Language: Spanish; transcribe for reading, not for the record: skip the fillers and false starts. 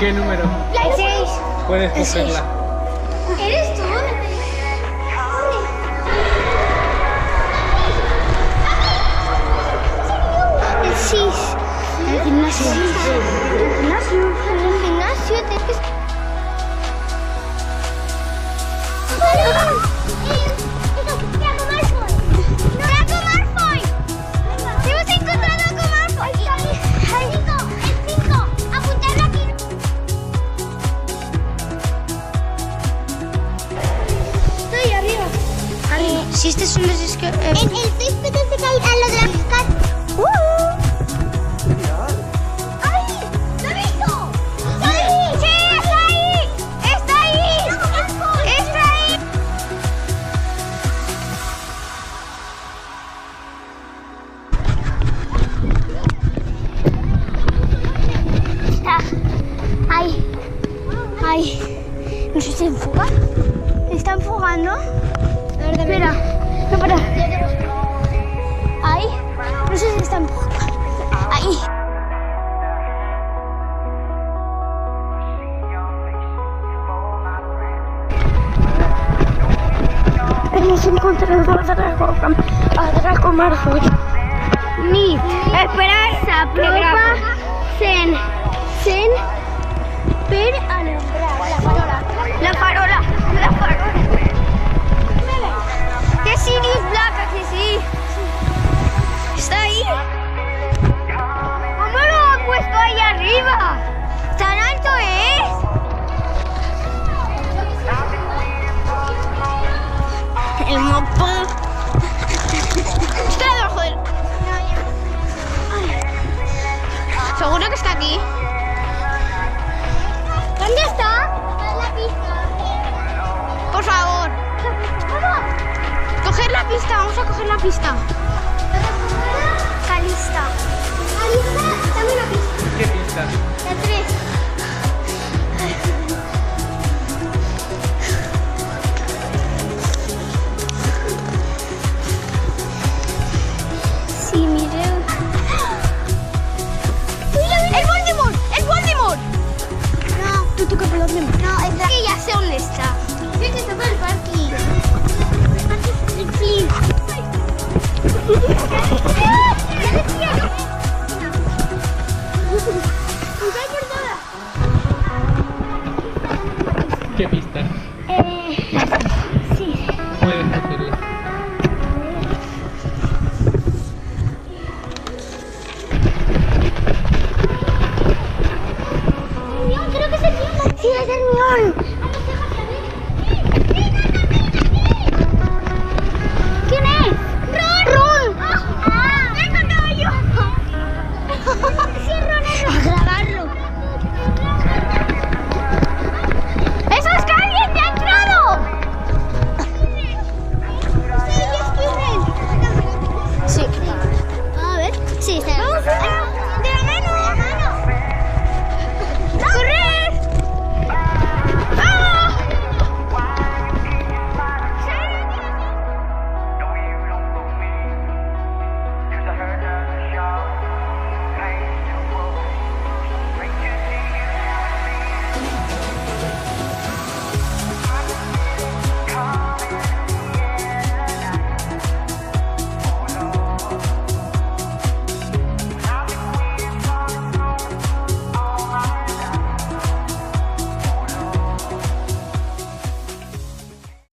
¿Qué número? La 6. Puedes cogerla. ¿Eres tú? El 6. El gimnasio. El gimnasio. El gimnasio. Si este es un desesque... El 6 apetece caer a lo de las casas. ¡Ay! ¡Lo he visto! ¡Está ahí! ¡Sí! ¡Está ahí! ¡Está ahí! ¡Está ahí! Está ahí. Ahí. No sé si se enfoca. ¿Está enfocando? Espera, no para. Ahí. No sé si está enfocando. Ahí. Hemos encontrado otra comarca. Ni esperanza, propa, sen, per alumbrar. La farola. Que Sirius Black, que sí. Está ahí. ¿Cómo lo han puesto ahí arriba? ¿Tan alto es? El mapa. Está debajo del... Seguro que está aquí. ¿Dónde está? En la pista. Por favor. Coger la pista, vamos a coger la pista. Calista. Calista, dame una pista. ¿Qué pista? La 3. Sí, mireu. ¡El Voldemort! ¡El Voldemort! No. Tú toca por los mismos. No, es la... que ya sé dónde está. Sí, que está por el parking. ¿Qué pista? Sí. Puedes